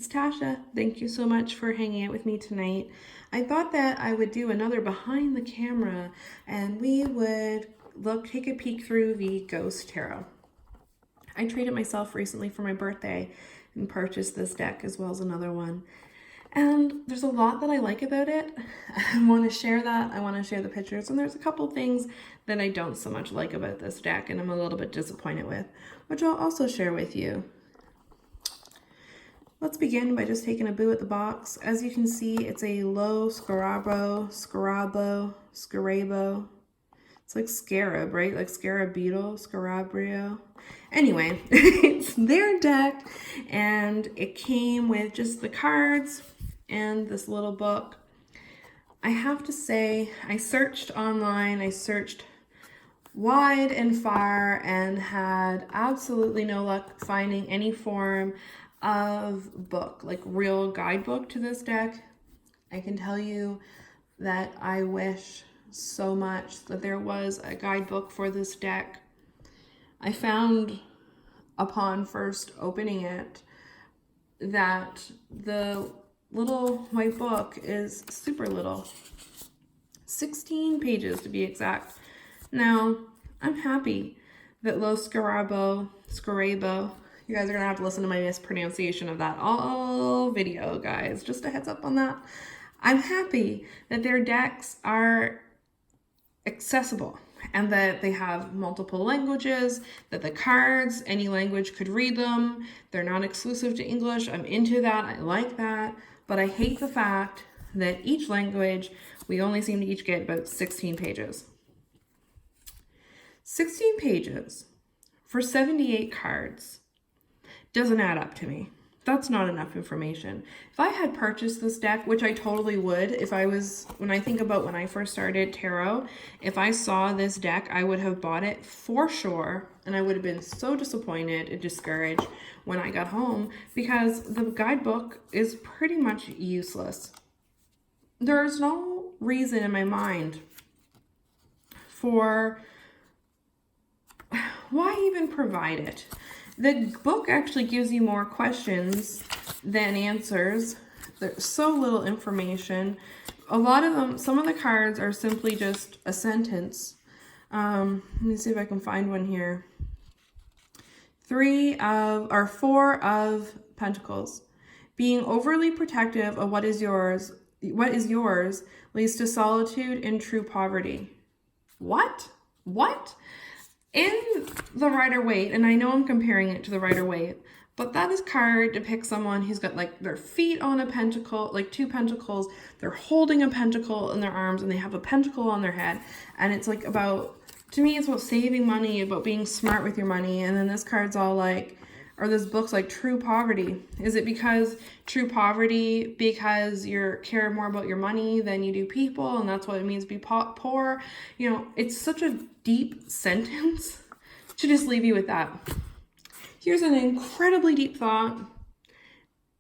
It's Tasha. Thank you so much for hanging out with me tonight. I thought that I would do another behind the camera and we would take a peek through the Ghost Tarot. I treated myself recently for my birthday and purchased this deck as well as another one. And there's a lot that I like about it. I want to share that. I want to share the pictures. And there's a couple things that I don't so much like about this deck and I'm a little bit disappointed with, which I'll also share with you. Let's begin by just taking a boo at the box. As you can see, it's a low Scarabo. It's like scarab, right? Like scarab beetle, Scarabrio. Anyway, it's their deck and it came with just the cards and this little book. I have to say, I searched online, I searched wide and far and had absolutely no luck finding any form of book, like real guidebook to this deck. I can tell you that I wish so much that there was a guidebook for this deck. I found upon first opening it that the little white book is super little, 16 pages to be exact. Now, I'm happy that Scarabo, you guys are gonna have to listen to my mispronunciation of that all video, guys. Just a heads up on that. I'm happy that their decks are accessible and that they have multiple languages, that the cards, any language could read them. They're not exclusive to English. I'm into that. I like that. But I hate the fact that each language, we only seem to each get about 16 pages. 16 pages for 78 cards doesn't add up to me. That's not enough information. If I had purchased this deck, which I totally would, when I think about when I first started tarot, if I saw this deck, I would have bought it for sure. And I would have been so disappointed and discouraged when I got home because the guidebook is pretty much useless. There's no reason in my mind for why even provide it. The book actually gives you more questions than answers. There's so little information. A lot of them, some of the cards are simply just a sentence. Let me see if I can find one here. 4 of Pentacles. Being overly protective of what is yours leads to solitude and true poverty. What? In the Rider-Waite, and I know I'm comparing it to the Rider-Waite, but that card depicts someone who's got like their feet on a pentacle, like 2 pentacles. They're holding a pentacle in their arms and they have a pentacle on their head. And it's like to me, it's about saving money, about being smart with your money. And then this card's all like, or this book's like true poverty. Is it because true poverty, because you care more about your money than you do people, and that's what it means to be poor? You know, it's such a deep sentence to just leave you with that. Here's an incredibly deep thought,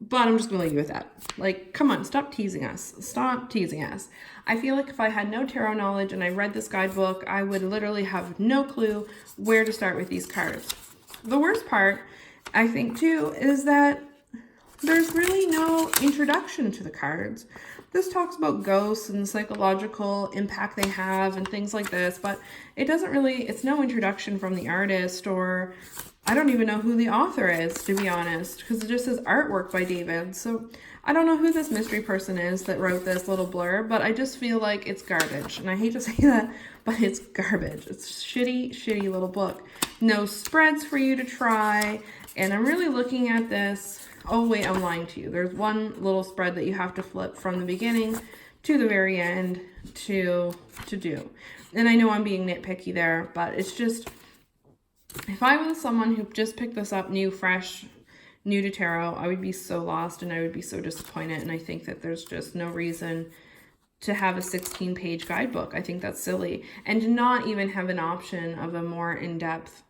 but I'm just gonna leave you with that. Like, come on, stop teasing us. Stop teasing us. I feel like if I had no tarot knowledge and I read this guidebook, I would literally have no clue where to start with these cards. The worst part, I think too, is that there's really no introduction to the cards. This talks about ghosts and the psychological impact they have and things like this, but it's no introduction from the artist, or I don't even know who the author is, to be honest, because it just says artwork by David. So I don't know who this mystery person is that wrote this little blurb, but I just feel like it's garbage. And I hate to say that, but it's garbage. It's a shitty little book. No spreads for you to try. And I'm really looking at this. Oh, wait, I'm lying to you. There's one little spread that you have to flip from the beginning to the very end to do. And I know I'm being nitpicky there, but it's just, if I was someone who just picked this up new to tarot, I would be so lost and I would be so disappointed. And I think that there's just no reason to have a 16-page guidebook. I think that's silly. And to not even have an option of a more in-depth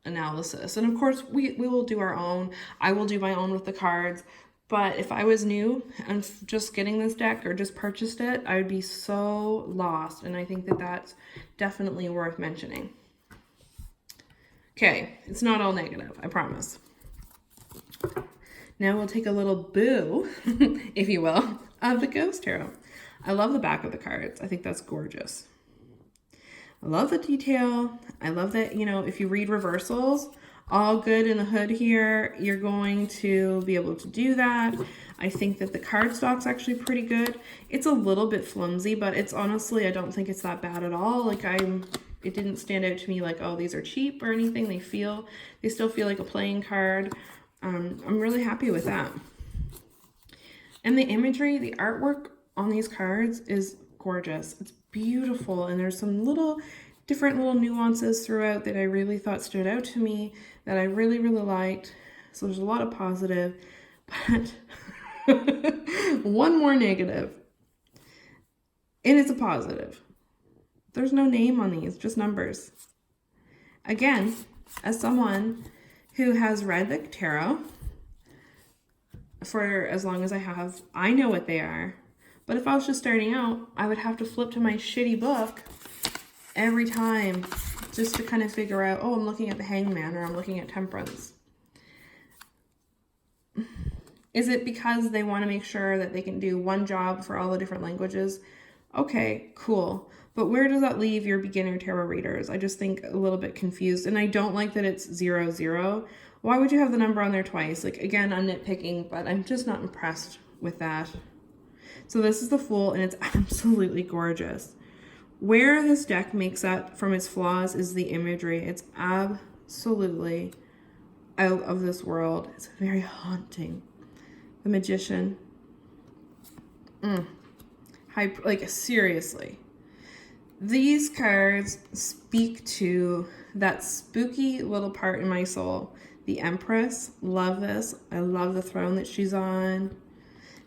analysis. And of course, we will do our own. I will do my own with the cards. But if I was new and just getting this deck or just purchased it, I would be so lost. And I think that that's definitely worth mentioning. Okay, it's not all negative, I promise. Now we'll take a little boo, if you will, of the Ghost Tarot. I love the back of the cards. I think that's gorgeous. I love the detail. I love that, you know, if you read reversals, all good in the hood here, you're going to be able to do that. I think that the cardstock's actually pretty good. It's a little bit flimsy, but it's honestly, I don't think it's that bad at all. Like it didn't stand out to me like, oh, these are cheap or anything. They still feel like a playing card. I'm really happy with that. And the imagery, the artwork on these cards is gorgeous. It's beautiful, and there's some different little nuances throughout that I really thought stood out to me that I really, really liked. So there's a lot of positive, but one more negative, and it's a positive. There's no name on these, just numbers. Again, as someone who has read the tarot for as long as I have, I know what they are. But if I was just starting out, I would have to flip to my shitty book every time just to kind of figure out, oh, I'm looking at the Hangman or I'm looking at Temperance. Is it because they want to make sure that they can do one job for all the different languages? Okay, cool. But where does that leave your beginner tarot readers? I just think a little bit confused. And I don't like that it's 00. Why would you have the number on there twice? Like, again, I'm nitpicking, but I'm just not impressed with that. So this is the Fool, and it's absolutely gorgeous. Where this deck makes up from its flaws is the imagery. It's absolutely out of this world. It's very haunting. The Magician. Like, seriously. These cards speak to that spooky little part in my soul. The Empress, love this. I love the throne that she's on.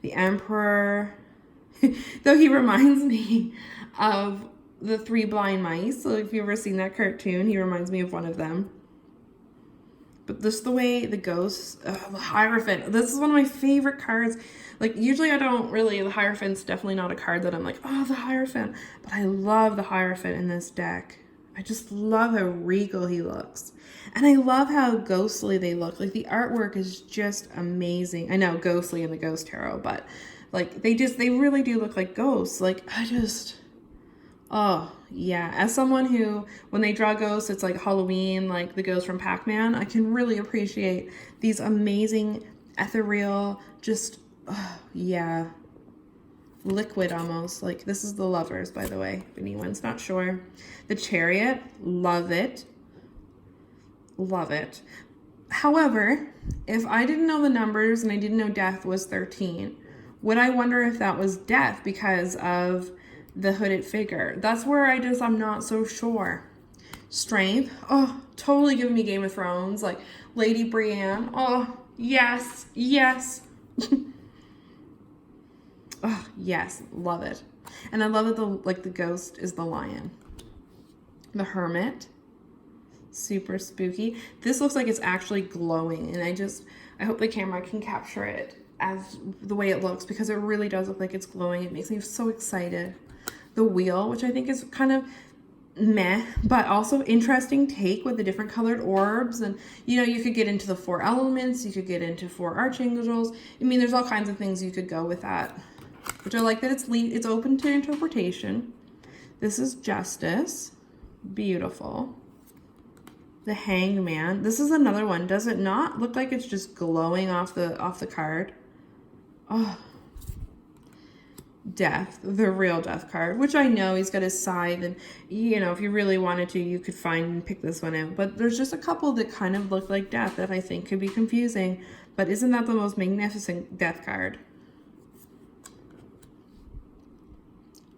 The Emperor, though he reminds me of the Three Blind Mice. So if you've ever seen that cartoon, he reminds me of one of them. But just the way the ghosts, the Hierophant, this is one of my favorite cards. Like, usually I don't really, the Hierophant's definitely not a card that I'm like, oh, the Hierophant. But I love the Hierophant in this deck. I just love how regal he looks. And I love how ghostly they look. Like, the artwork is just amazing. I know, ghostly in the Ghost Tarot, but like, they really do look like ghosts. Like, oh, yeah. As someone who, when they draw ghosts, it's like Halloween, like the ghost from Pac-Man, I can really appreciate these amazing, ethereal, just, yeah, liquid almost. Like, this is the Lovers, by the way, if anyone's not sure. The Chariot, love it. Love it. However, if I didn't know the numbers and I didn't know death was 13, would I wonder if that was death because of the hooded figure? That's where I'm not so sure. Strength, oh, totally giving me Game of Thrones, like Lady Brienne. Oh, yes, yes. Oh, yes, love it. And I love that the ghost is the lion. The Hermit, super spooky. This looks like it's actually glowing, and I hope the camera can capture it as the way it looks, because it really does look like it's glowing. It makes me so excited. The Wheel, which I think is kind of meh, but also interesting take with the different colored orbs. And, you know, you could get into the 4 elements, you could get into 4 archangels. I mean, there's all kinds of things you could go with that, which I like that it's open to interpretation. This is Justice. Beautiful. The Hangman. This is another one. Does it not look like it's just glowing off the card? Oh. Death, the real Death card, which I know he's got his scythe, and, you know, if you really wanted to, you could find and pick this one out. But there's just a couple that kind of look like Death that I think could be confusing. But isn't that the most magnificent Death card?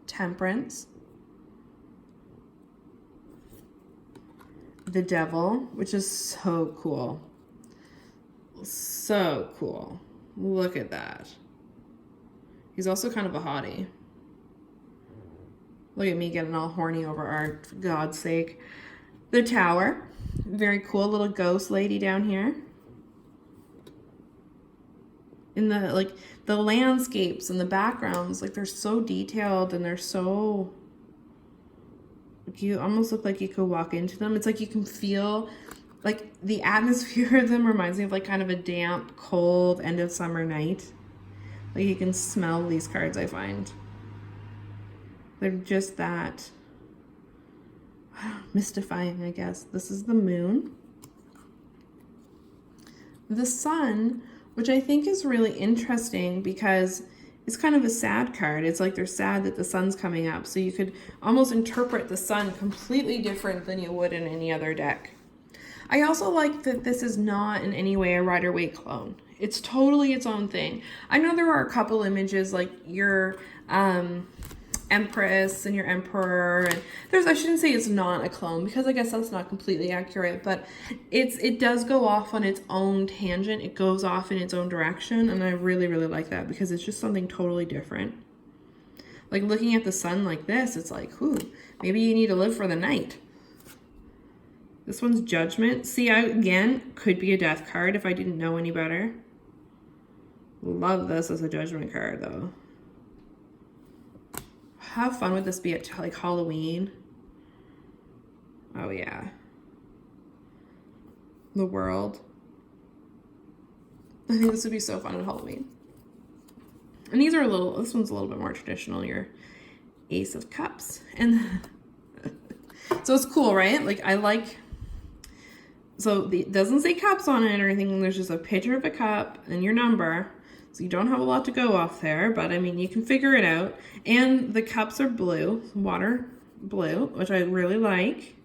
Temperance. The Devil, which is so cool. So cool. Look at that. He's also kind of a hottie. Look at me getting all horny over art, for God's sake. The Tower. Very cool little ghost lady down here. In the landscapes and the backgrounds, like, they're so detailed and they're so, like, you almost look like you could walk into them. It's like you can feel like the atmosphere of them reminds me of like kind of a damp, cold end of summer night. Like you can smell these cards, I find. They're just that mystifying, I guess. This is the moon. The sun, which I think is really interesting because it's kind of a sad card. It's like they're sad that the sun's coming up. So you could almost interpret the sun completely different than you would in any other deck. I also like that this is not in any way a Rider-Waite clone. It's totally its own thing. I know there are a couple images like your Empress and your Emperor, and I shouldn't say it's not a clone because I guess that's not completely accurate, but it does go off on its own tangent. It goes off in its own direction, and I really, really like that because it's just something totally different. Like looking at the sun like this, it's like, ooh, maybe you need to live for the night. This one's Judgment. See, again, could be a death card if I didn't know any better. Love this as a Judgment card, though. How fun would this be at like Halloween? Oh, yeah. The World. I think this would be so fun at Halloween. And these are this one's a little bit more traditional, your Ace of Cups. And so it's cool, right? Like, I like... So it doesn't say cups on it or anything. There's just a picture of a cup and your number. So you don't have a lot to go off there, but I mean, you can figure it out. And the cups are blue, water blue, which I really like.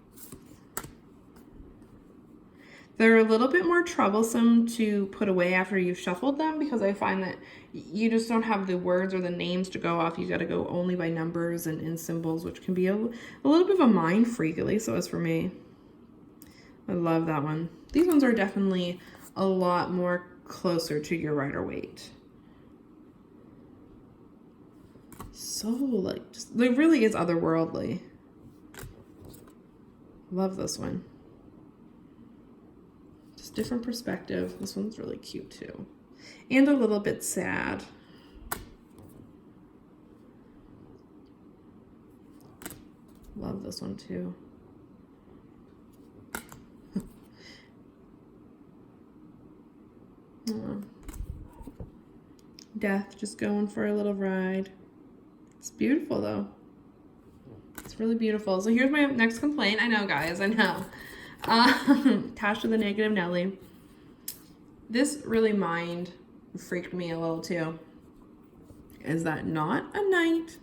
They're a little bit more troublesome to put away after you've shuffled them because I find that you just don't have the words or the names to go off. You got to go only by numbers and symbols, which can be a little bit of a mind freak, at least so is for me. I love that one. These ones are definitely a lot more closer to your Rider-Waite. So, like, it really is otherworldly. Love this one. Just different perspective. This one's really cute, too. And a little bit sad. Love this one, too. Death, just going for a little ride. It's beautiful though. It's really beautiful. So here's my next complaint. I know, guys, I know. Tasha the Negative Nelly. This really mind freaked me a little too. Is that not a knight?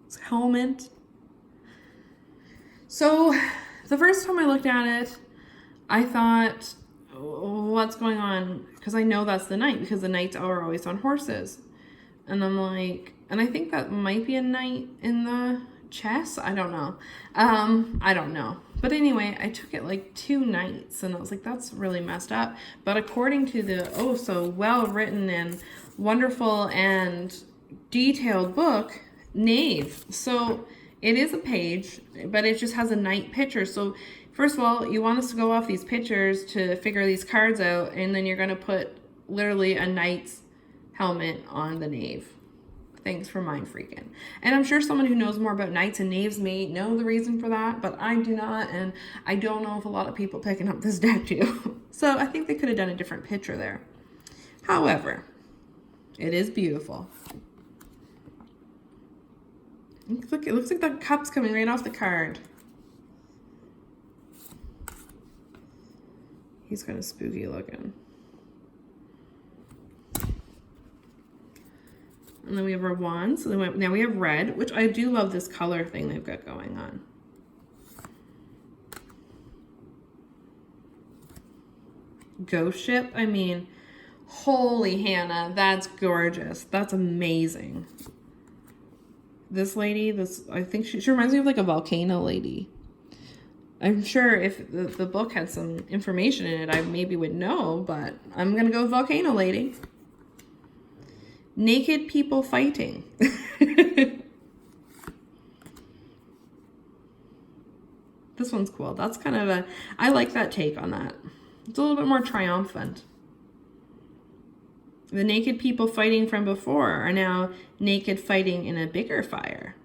It's helmet. So the first time I looked at it, I thought, what's going on? Because I know that's the knight because the knights are always on horses. And I'm like, and I think that might be a knight in the chess. I don't know. I don't know. But anyway, I took it like 2 knights and I was like, that's really messed up. But according to the so well written and wonderful and detailed book, knave. So it is a page, but it just has a knight picture. So first of all, you want us to go off these pictures to figure these cards out, and then you're going to put literally a knight's helmet on the knave. Thanks for mind freaking. And I'm sure someone who knows more about knights and knaves may know the reason for that, but I do not, and I don't know if a lot of people picking up this deck do. So I think they could have done a different picture there. However, it is beautiful. Look, it looks like the cup's coming right off the card. He's kind of spooky looking. And then we have our wands. So now we have red, which I do love this color thing they've got going on. Ghost ship. I mean, holy Hannah, that's gorgeous. That's amazing. This lady, I think she reminds me of like a volcano lady. I'm sure if the book had some information in it, I maybe would know, but I'm going to go with volcano lady. Naked people fighting. This one's cool. That's kind of I like that take on that. It's a little bit more triumphant. The naked people fighting from before are now naked fighting in a bigger fire.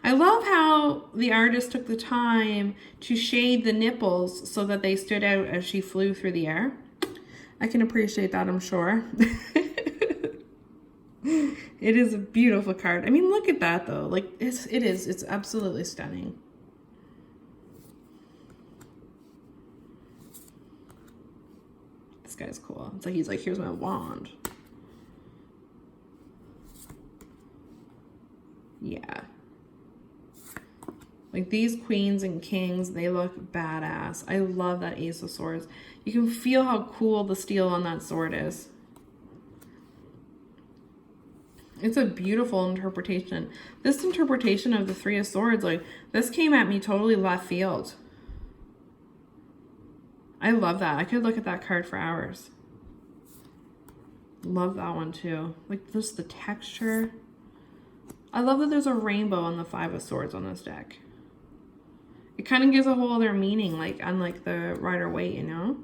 I love how the artist took the time to shade the nipples so that they stood out as she flew through the air. I can appreciate that, I'm sure. It is a beautiful card. I mean, look at that though. Like it's absolutely stunning. This guy's cool. It's like he's like, here's my wand. Yeah. Like these queens and kings, they look badass. I love that Ace of Swords. You can feel how cool the steel on that sword is. It's a beautiful interpretation. This interpretation of the Three of Swords, like this came at me totally left field. I love that. I could look at that card for hours. Love that one too. Like just the texture. I love that there's a rainbow on the Five of Swords on this deck. It kind of gives a whole other meaning, like unlike the Rider-Waite, you know?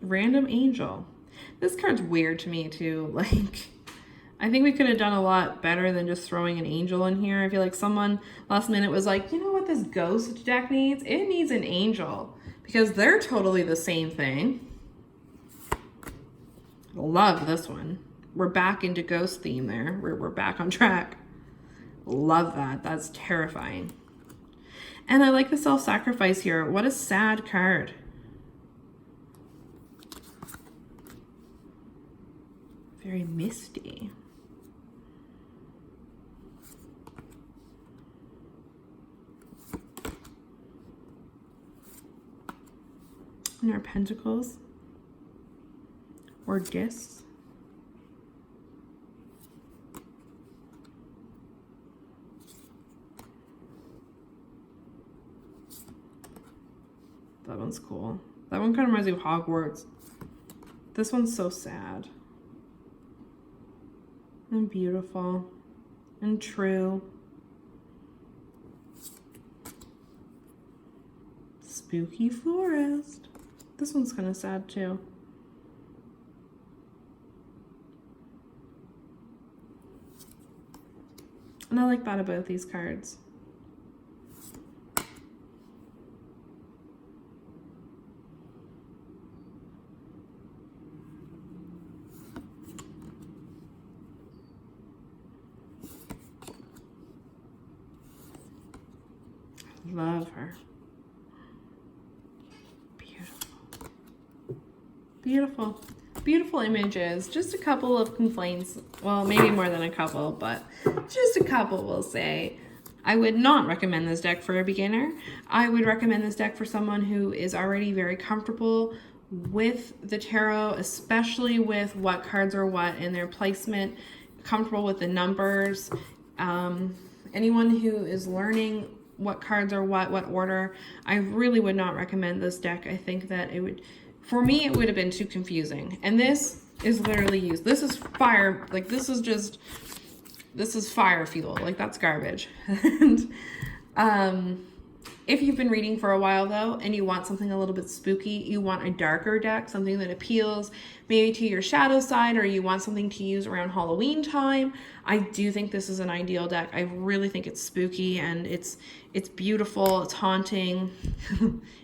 Random Angel. This card's weird to me too. Like, I think we could have done a lot better than just throwing an angel in here. I feel like someone last minute was like, you know what this ghost deck needs? It needs an angel because they're totally the same thing. Love this one. We're back into ghost theme there. We're back on track. Love that. That's terrifying. And I like the self-sacrifice here. What a sad card. Very misty. And our pentacles or discs. That one's cool. That one kind of reminds me of Hogwarts. This one's so sad. And beautiful. And true. Spooky forest. This one's kind of sad too. And I like that about these cards. Love her. Beautiful. Beautiful. Beautiful images. Just a couple of complaints. Well, maybe more than a couple, but just a couple we'll say. I would not recommend this deck for a beginner. I would recommend this deck for someone who is already very comfortable with the tarot, especially with what cards are what in their placement, comfortable with the numbers. Anyone who is learning what cards are what order, I really would not recommend this deck. I think that it would, for me, it would have been too confusing. And this is literally used. This is fire, like this is fire fuel. Like that's garbage. And if you've been reading for a while though, and you want something a little bit spooky, you want a darker deck, something that appeals maybe to your shadow side, or you want something to use around Halloween time, I do think this is an ideal deck. I really think it's spooky and it's beautiful, it's haunting,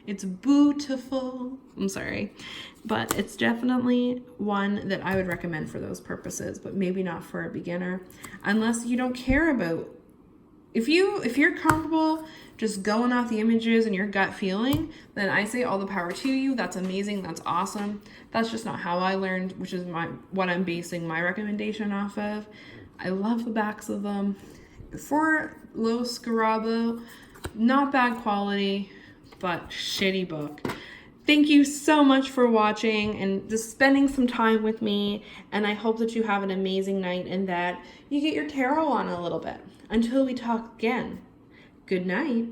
it's beautiful. I'm sorry, but it's definitely one that I would recommend for those purposes, but maybe not for a beginner, unless you don't care about, if you're comfortable just going off the images and your gut feeling, then I say all the power to you. That's amazing. That's awesome. That's just not how I learned, which is what I'm basing my recommendation off of. I love the backs of them. For Los Scarabo, not bad quality, but shitty book. Thank you so much for watching and just spending some time with me. And I hope that you have an amazing night and that you get your tarot on a little bit. Until we talk again, good night.